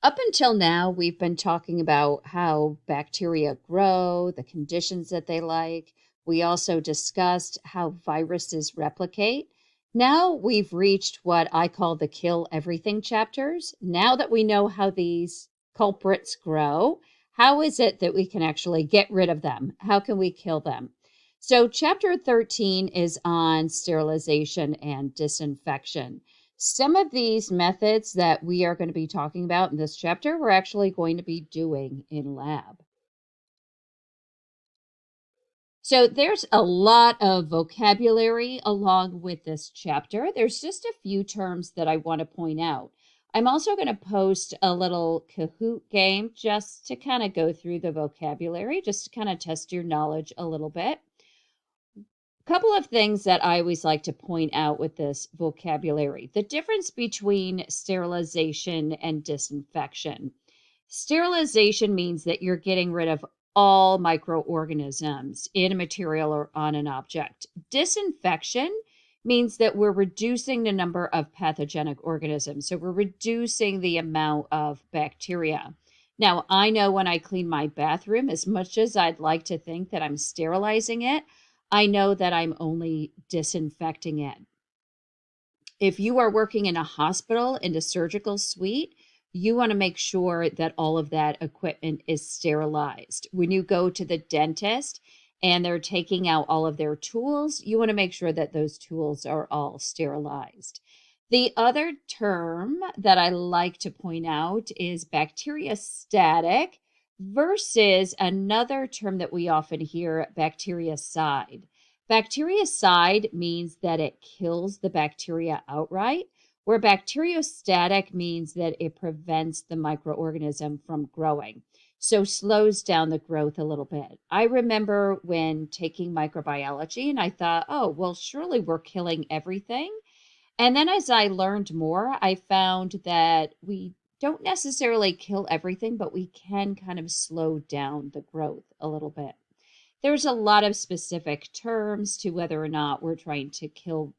Up until now, we've been talking about how bacteria grow, the conditions that they like. We also discussed how viruses replicate. Now we've reached what I call the kill everything chapters. Now that we know how these culprits grow, how is it that we can actually get rid of them? How can we kill them? So, chapter 13 is on sterilization and disinfection. Some of these methods that we are going to be talking about in this chapter, we're actually going to be doing in lab. So there's a lot of vocabulary along with this chapter. There's just a few terms that I want to point out. I'm also going to post a little Kahoot game just to kind of go through the vocabulary, just to kind of test your knowledge a little bit. Couple of things that I always like to point out with this vocabulary. The difference between sterilization and disinfection. Sterilization means that you're getting rid of all microorganisms in a material or on an object. Disinfection means that we're reducing the number of pathogenic organisms. So we're reducing the amount of bacteria. Now, I know when I clean my bathroom, as much as I'd like to think that I'm sterilizing it, I know that I'm only disinfecting it. If you are working in a hospital, in a surgical suite, you want to make sure that all of that equipment is sterilized. When you go to the dentist and they're taking out all of their tools, you want to make sure that those tools are all sterilized. The other term that I like to point out is bacteriostatic versus another term that we often hear, bactericide. Bactericide means that it kills the bacteria outright, where bacteriostatic means that it prevents the microorganism from growing. So slows down the growth a little bit. I remember when taking microbiology and I thought, oh, well, surely we're killing everything. And then as I learned more, I found that we don't necessarily kill everything, but we can kind of slow down the growth a little bit. There's a lot of specific terms to whether or not we're trying to kill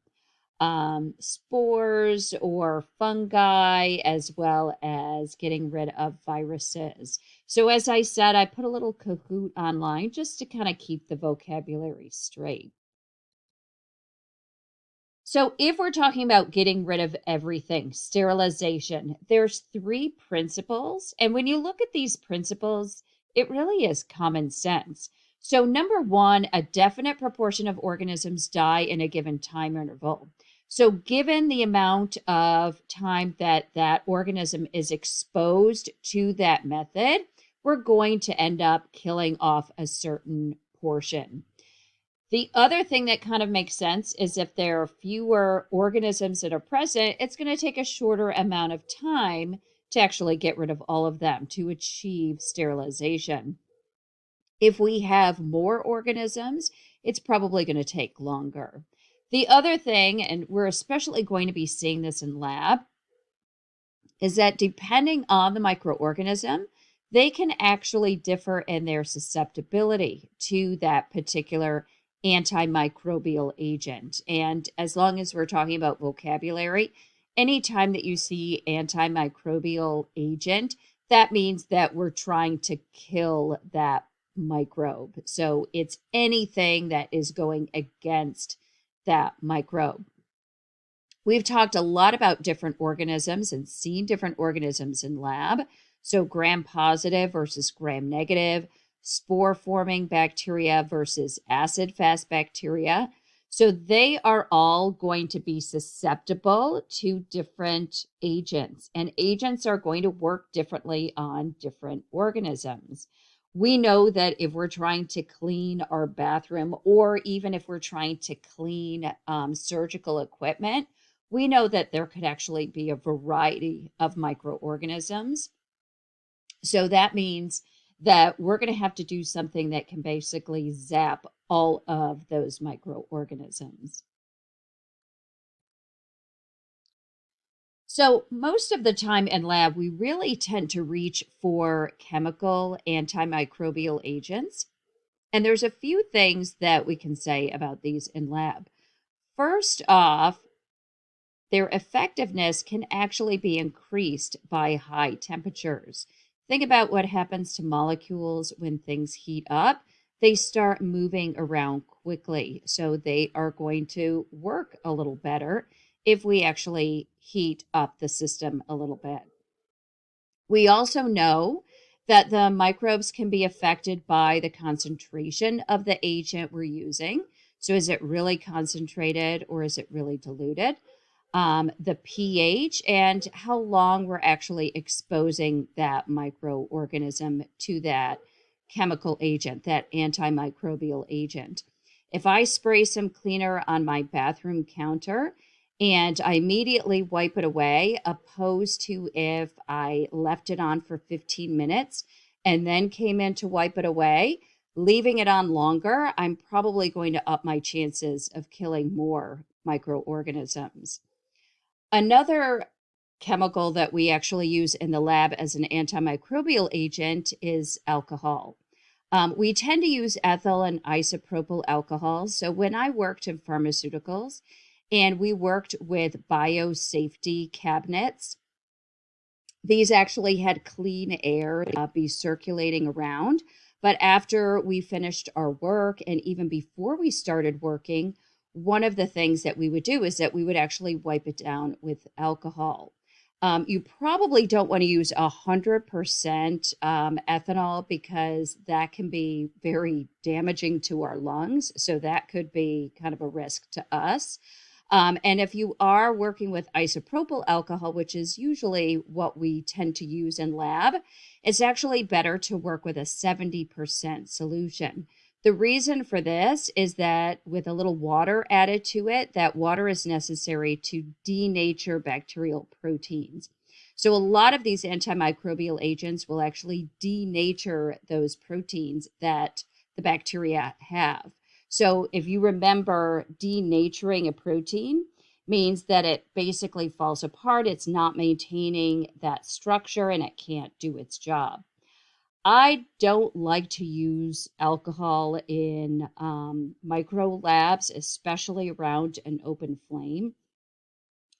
spores or fungi, as well as getting rid of viruses. So, as I said, I put a little Kahoot online just to kind of keep the vocabulary straight. So, if we're talking about getting rid of everything, sterilization, there's three principles. And when you look at these principles, it really is common sense. So, number one, a definite proportion of organisms die in a given time interval. So, given the amount of time that that organism is exposed to that method, we're going to end up killing off a certain portion. The other thing that kind of makes sense is if there are fewer organisms that are present, it's going to take a shorter amount of time to actually get rid of all of them to achieve sterilization. If we have more organisms, it's probably going to take longer. The other thing, and we're especially going to be seeing this in lab, is that depending on the microorganism, they can actually differ in their susceptibility to that particular antimicrobial agent. And as long as we're talking about vocabulary, anytime that you see antimicrobial agent, that means that we're trying to kill that microbe. So it's anything that is going against that microbe. We've talked a lot about different organisms and seen different organisms in lab. So, gram positive versus gram negative, spore forming bacteria versus acid fast bacteria. So, they are all going to be susceptible to different agents, and agents are going to work differently on different organisms. We know that if we're trying to clean our bathroom, or even if we're trying to clean surgical equipment, we know that there could actually be a variety of microorganisms. So that means that we're going to have to do something that can basically zap all of those microorganisms. So, most of the time in lab, we really tend to reach for chemical antimicrobial agents. And there's a few things that we can say about these in lab. First off, their effectiveness can actually be increased by high temperatures. Think about what happens to molecules when things heat up. They start moving around quickly, so they are going to work a little better if we actually heat up the system a little bit. We also know that the microbes can be affected by the concentration of the agent we're using. So, is it really concentrated or is it really diluted? The pH and how long we're actually exposing that microorganism to that chemical agent, that antimicrobial agent. If I spray some cleaner on my bathroom counter and I immediately wipe it away, opposed to if I left it on for 15 minutes and then came in to wipe it away, leaving it on longer, I'm probably going to up my chances of killing more microorganisms. Another chemical that we actually use in the lab as an antimicrobial agent is alcohol. We tend to use ethyl and isopropyl alcohols. So when I worked in pharmaceuticals and we worked with biosafety cabinets, these actually had clean air be circulating around. But after we finished our work and even before we started working, one of the things that we would do is that we would actually wipe it down with alcohol. You probably don't want to use 100% ethanol because that can be very damaging to our lungs. So that could be kind of a risk to us. And if you are working with isopropyl alcohol, which is usually what we tend to use in lab, it's actually better to work with a 70% solution. The reason for this is that with a little water added to it, that water is necessary to denature bacterial proteins. So a lot of these antimicrobial agents will actually denature those proteins that the bacteria have. So if you remember, denaturing a protein means that it basically falls apart. It's not maintaining that structure and it can't do its job. I don't like to use alcohol in micro labs, especially around an open flame.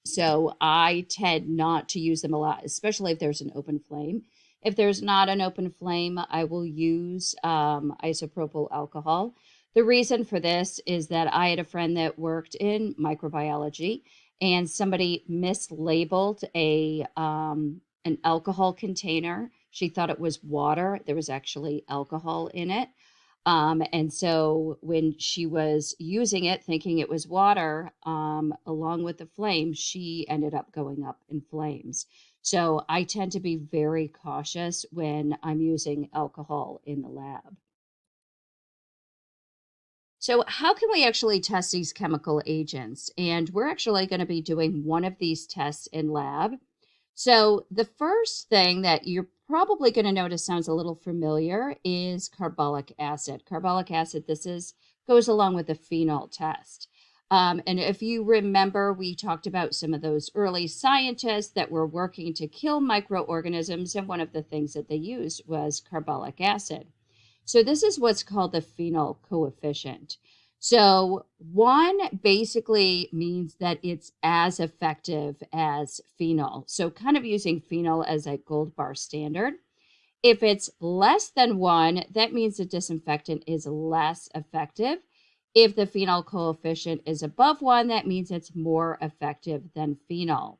So I tend not to use them a lot, especially if there's an open flame. If there's not an open flame, I will use isopropyl alcohol. The reason for this is that I had a friend that worked in microbiology, and somebody mislabeled an alcohol container. She thought it was water. There was actually alcohol in it. And so when she was using it, thinking it was water, along with the flame, she ended up going up in flames. So I tend to be very cautious when I'm using alcohol in the lab. So, how can we actually test these chemical agents? And we're actually going to be doing one of these tests in lab. So, the first thing that you're probably going to notice sounds a little familiar is carbolic acid. Carbolic acid, this is goes along with the phenol test. And if you remember, we talked about some of those early scientists that were working to kill microorganisms, and one of the things that they used was carbolic acid. So this is what's called the phenol coefficient. So one basically means that it's as effective as phenol. So kind of using phenol as a gold bar standard. If it's less than one, that means the disinfectant is less effective. If the phenol coefficient is above one, that means it's more effective than phenol.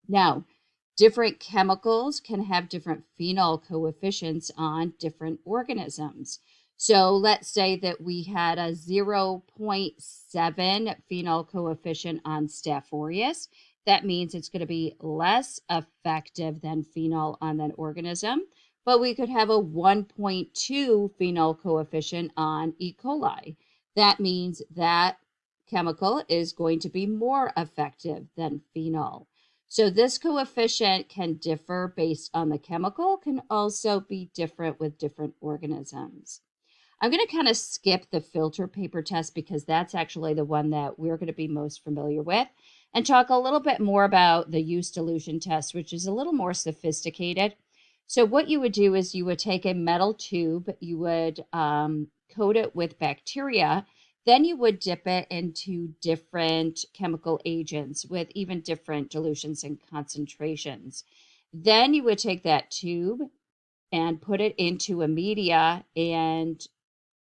Now, different chemicals can have different phenol coefficients on different organisms. So let's say that we had a 0.7 phenol coefficient on Staph aureus. That means it's going to be less effective than phenol on that organism. But we could have a 1.2 phenol coefficient on E. coli. That means that chemical is going to be more effective than phenol. So this coefficient can differ based on the chemical, can also be different with different organisms. I'm going to kind of skip the filter paper test because that's actually the one that we're going to be most familiar with, and talk a little bit more about the use dilution test, which is a little more sophisticated. So what you would do is you would take a metal tube, you would coat it with bacteria, Then you would dip it into different chemical agents with even different dilutions and concentrations. Then you would take that tube and put it into a media and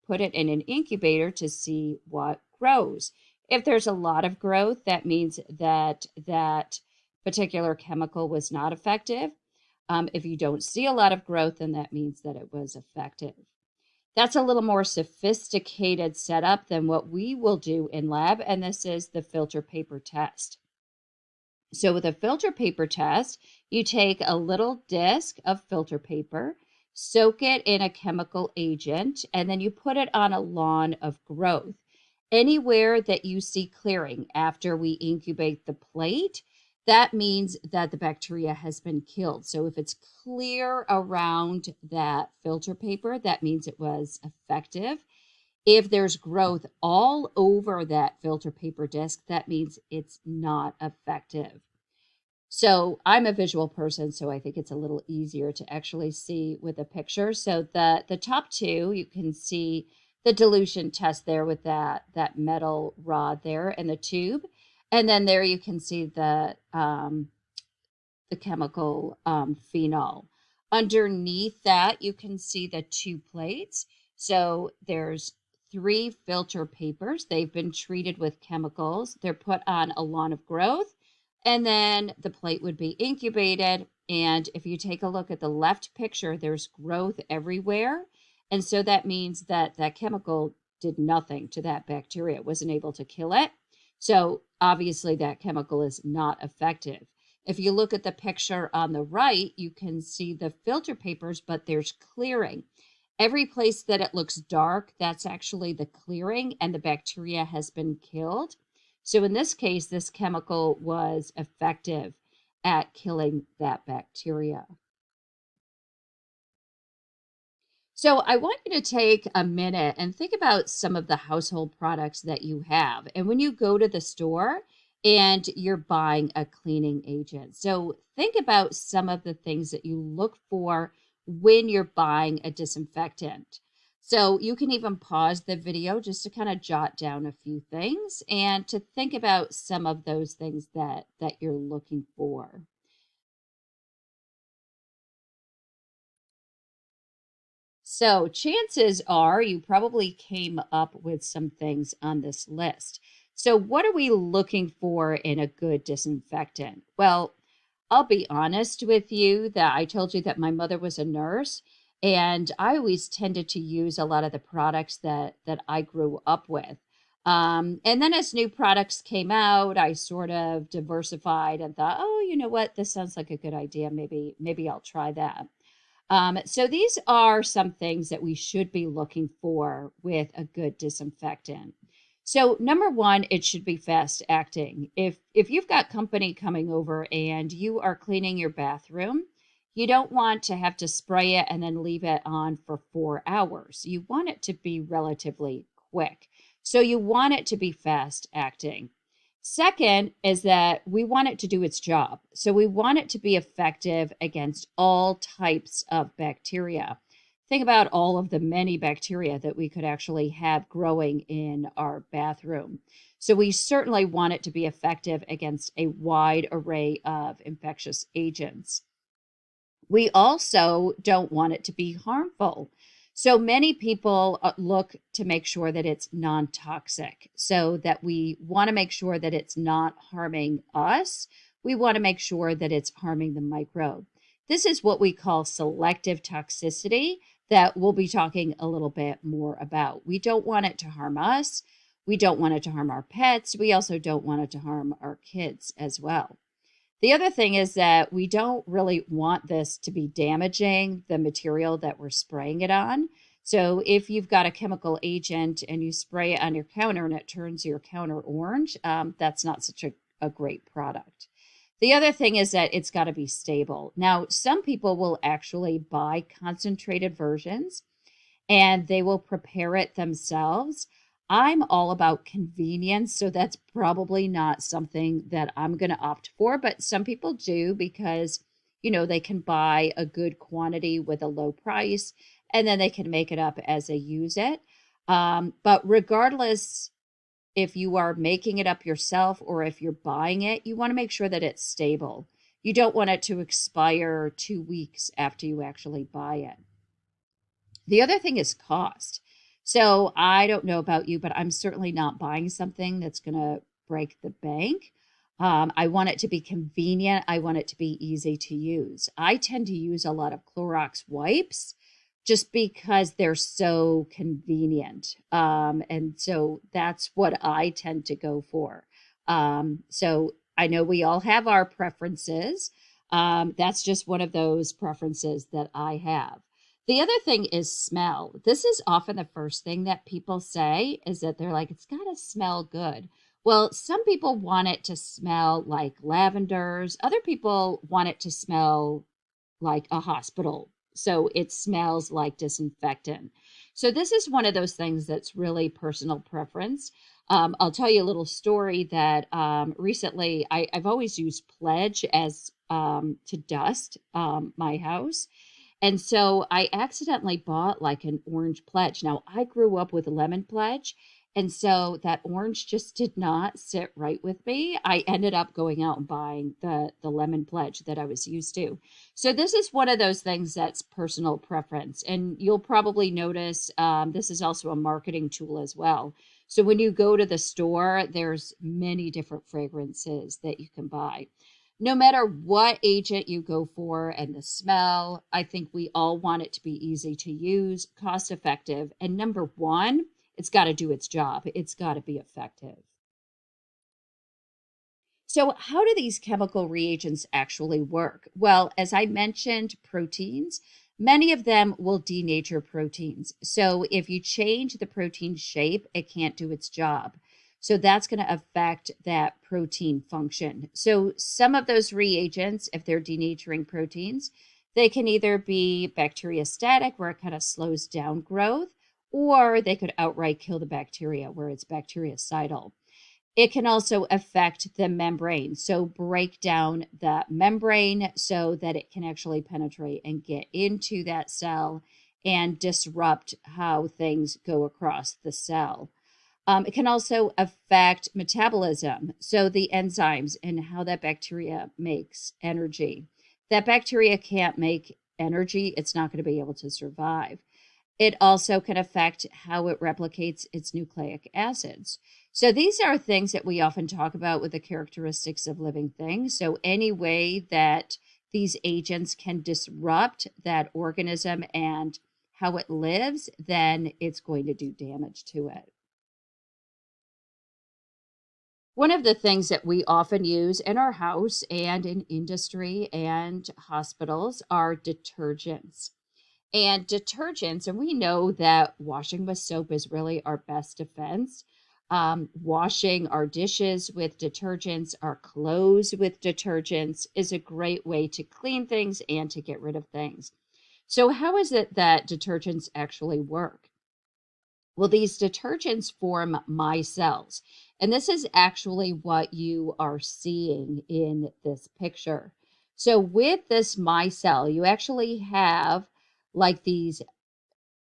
put it in an incubator to see what grows. If there's a lot of growth, that means that that particular chemical was not effective. If you don't see a lot of growth, then that means that it was effective. That's a little more sophisticated setup than what we will do in lab, and this is the filter paper test. So with a filter paper test, you take a little disc of filter paper, soak it in a chemical agent, and then you put it on a lawn of growth. Anywhere that you see clearing after we incubate the plate, that means that the bacteria has been killed. So if it's clear around that filter paper, that means it was effective. If there's growth all over that filter paper disc, that means it's not effective. So I'm a visual person, so I think it's a little easier to actually see with a picture. So the top two, you can see the dilution test there with that metal rod there and the tube. And then there you can see the chemical phenol. Underneath that, you can see the two plates. So there's three filter papers. They've been treated with chemicals. They're put on a lawn of growth, and then the plate would be incubated. And if you take a look at the left picture, there's growth everywhere. And so that means that that chemical did nothing to that bacteria. It wasn't able to kill it. So obviously that chemical is not effective. If you look at the picture on the right, you can see the filter papers, but there's clearing. Every place that it looks dark, that's actually the clearing and the bacteria has been killed. So in this case, this chemical was effective at killing that bacteria. So I want you to take a minute and think about some of the household products that you have. And when you go to the store and you're buying a cleaning agent, so think about some of the things that you look for when you're buying a disinfectant. So you can even pause the video just to kind of jot down a few things and to think about some of those things that you're looking for. So, chances are you probably came up with some things on this list. So, what are we looking for in a good disinfectant? Well, I'll be honest with you that I told you that my mother was a nurse, and I always tended to use a lot of the products that I grew up with. And then as new products came out, I sort of diversified and thought, oh, you know what, this sounds like a good idea. Maybe I'll try that. So these are some things that we should be looking for with a good disinfectant. So number one, it should be fast acting. If you've got company coming over and you are cleaning your bathroom, you don't want to have to spray it and then leave it on for 4 hours. You want it to be relatively quick. So you want it to be fast acting. Second is that we want it to do its job. So we want it to be effective against all types of bacteria. Think about all of the many bacteria that we could actually have growing in our bathroom. So we certainly want it to be effective against a wide array of infectious agents. We also don't want it to be harmful. So many people look to make sure that it's non toxic, so that we want to make sure that it's not harming us. We want to make sure that it's harming the microbe. This is what we call selective toxicity, that we'll be talking a little bit more about. We don't want it to harm us. We don't want it to harm our pets. We also don't want it to harm our kids as well. The other thing is that we don't really want this to be damaging the material that we're spraying it on. So if you've got a chemical agent and you spray it on your counter and it turns your counter orange, that's not such a great product. The other thing is that it's got to be stable. Now, some people will actually buy concentrated versions and they will prepare it themselves. I'm all about convenience, so that's probably not something that I'm going to opt for, but some people do because, they can buy a good quantity with a low price and then they can make it up as they use it. But regardless if you are making it up yourself or if you're buying it, you want to make sure that it's stable. You don't want it to expire 2 weeks after you actually buy it. The other thing is cost. So I don't know about you, but I'm certainly not buying something that's going to break the bank. I want it to be convenient. I want it to be easy to use. I tend to use a lot of Clorox wipes just because they're so convenient. And so that's what I tend to go for. So I know we all have our preferences. That's just one of those preferences that I have. The other thing is smell. This is often the first thing that people say is that they're like, it's got to smell good. Well, some people want it to smell like lavenders. Other people want it to smell like a hospital. So it smells like disinfectant. So this is one of those things that's really personal preference. I'll tell you a little story that recently I've always used Pledge as to dust my house. And so I accidentally bought like an orange pledge. Now I grew up with a lemon pledge. And so that orange just did not sit right with me. I ended up going out and buying the lemon pledge that I was used to. So this is one of those things that's personal preference. And you'll probably notice this is also a marketing tool as well. So when you go to the store, there's many different fragrances that you can buy no matter what agent you go for and the smell, I think we all want it to be easy to use, cost effective. And number one, it's got to do its job, it's got to be effective. So, how do these chemical reagents actually work? Well, as I mentioned, proteins, many of them will denature proteins. So, if you change the protein shape, it can't do its job. So, that's going to affect that protein function. So, some of those reagents, if they're denaturing proteins, they can either be bacteriostatic, where it kind of slows down growth, or they could outright kill the bacteria, where it's bactericidal. It can also affect the membrane. So break down the membrane so that it can actually penetrate and get into that cell and disrupt how things go across the cell. It can also affect metabolism. So the enzymes and how that bacteria makes energy. That bacteria can't make energy, it's not going to be able to survive. It also can affect how it replicates its nucleic acids. So these are things that we often talk about with the characteristics of living things. So any way that these agents can disrupt that organism and how it lives, then it's going to do damage to it. One of the things that we often use in our house and in industry and hospitals are detergents. And detergents, and we know that washing with soap is really our best defense. Washing our dishes with detergents, our clothes with detergents is a great way to clean things and to get rid of things. So, how is it that detergents actually work? Well, these detergents form micelles. And this is actually what you are seeing in this picture. So, with this micelle, you actually have like these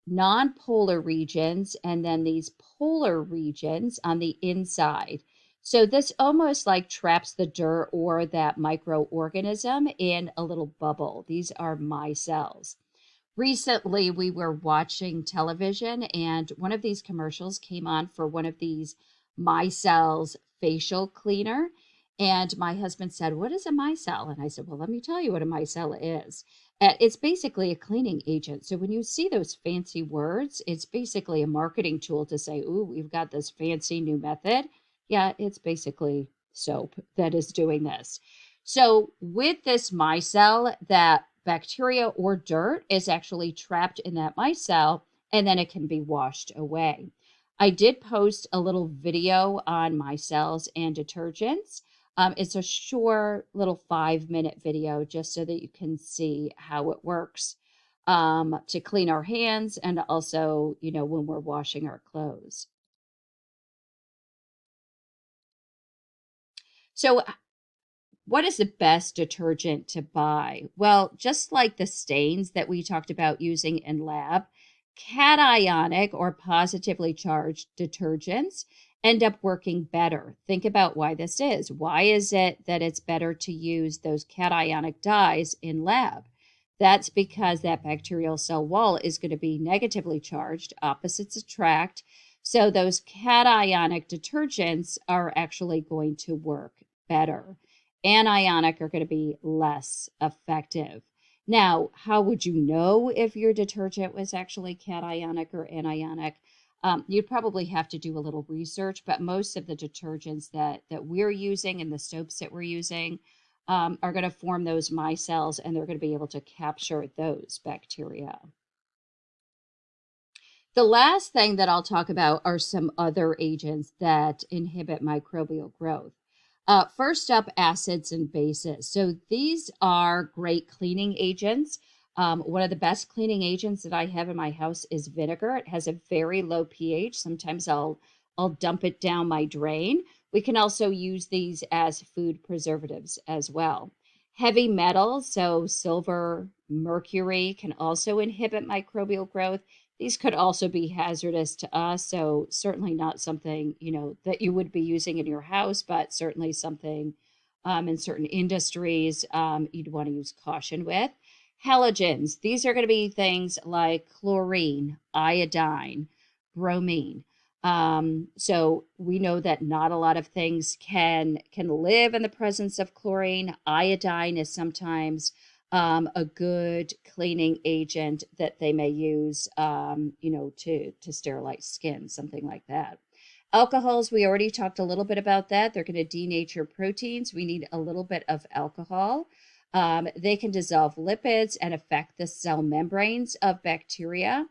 non-polar regions and then these polar regions on the inside. So this almost like traps the dirt or that microorganism in a little bubble. These are micelles. Recently, we were watching television, and one of these commercials came on for one of these micelles facial cleaner. And my husband said, "What is a micelle?" And I said, "Well, let me tell you what a micelle is. It's basically a cleaning agent. So when you see those fancy words, it's basically a marketing tool to say, ooh, we've got this fancy new method. Yeah, it's basically soap that is doing this. So with this micelle, that bacteria or dirt is actually trapped in that micelle, and then it can be washed away. I did post a little video on micelles and detergents. It's a short little 5-minute video just so that you can see how it works to clean our hands and also, when we're washing our clothes. So, what is the best detergent to buy? Well, just like the stains that we talked about using in lab, Cationic or positively charged detergents end up working better. Think about why this is. Why is it that it's better to use those cationic dyes in lab? That's because that bacterial cell wall is going to be negatively charged, opposites attract. So those cationic detergents are actually going to work better. Anionic are going to be less effective. Now, how would you know if your detergent was actually cationic or anionic? You'd probably have to do a little research, but most of the detergents that we're using and the soaps that we're using are going to form those micelles, and they're going to be able to capture those bacteria. The last thing that I'll talk about are some other agents that inhibit microbial growth. First up, acids and bases. So these are great cleaning agents. One of the best cleaning agents that I have in my house is vinegar. It has a very low pH. Sometimes I'll dump it down my drain. We can also use these as food preservatives as well. Heavy metals, so silver, mercury, can also inhibit microbial growth. These could also be hazardous to us, so certainly not something, that you would be using in your house, but certainly something in certain industries you'd want to use caution with. Halogens, these are going to be things like chlorine, iodine, bromine. So we know that not a lot of things can live in the presence of chlorine. Iodine is sometimes a good cleaning agent that they may use, to sterilize skin, something like that. Alcohols, we already talked a little bit about that. They're going to denature proteins. We need a little bit of alcohol. They can dissolve lipids and affect the cell membranes of bacteria.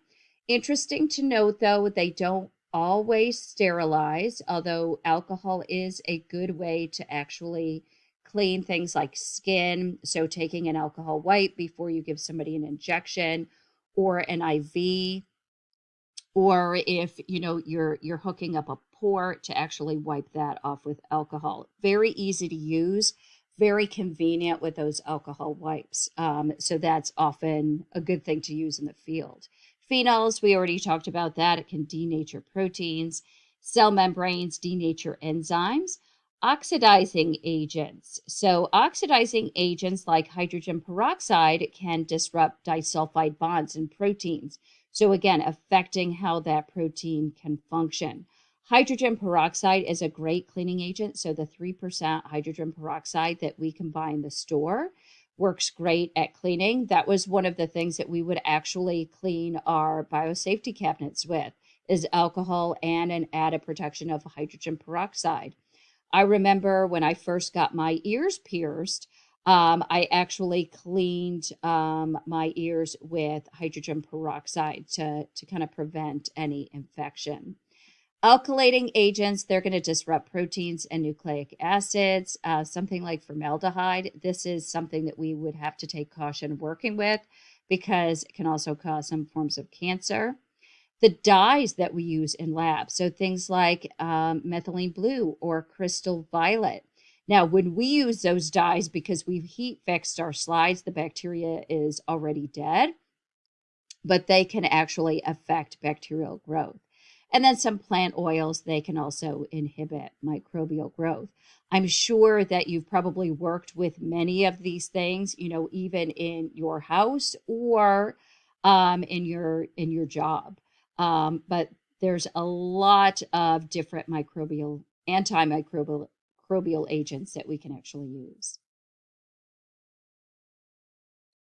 Interesting to note, though, they don't always sterilize, although alcohol is a good way to actually clean things like skin. So taking an alcohol wipe before you give somebody an injection or an IV, or if you're hooking up a port, to actually wipe that off with alcohol. Very easy to use, very convenient with those alcohol wipes. So that's often a good thing to use in the field. Phenols, we already talked about that. It can denature proteins. Cell membranes denature enzymes. Oxidizing agents. So, oxidizing agents like hydrogen peroxide can disrupt disulfide bonds in proteins. So, again, affecting how that protein can function. Hydrogen peroxide is a great cleaning agent. So, the 3% hydrogen peroxide that we can buy in the store works great at cleaning. That was one of the things that we would actually clean our biosafety cabinets with, is alcohol and an added protection of hydrogen peroxide. I remember when I first got my ears pierced, I actually cleaned my ears with hydrogen peroxide to kind of prevent any infection. Alkylating agents, they're going to disrupt proteins and nucleic acids, something like formaldehyde. This is something that we would have to take caution working with because it can also cause some forms of cancer. The dyes that we use in labs, so things like methylene blue or crystal violet. Now, when we use those dyes, because we've heat fixed our slides, the bacteria is already dead, but they can actually affect bacterial growth. And then some plant oils, they can also inhibit microbial growth. I'm sure that you've probably worked with many of these things, even in your house or in your job. But there's a lot of different antimicrobial agents that we can actually use.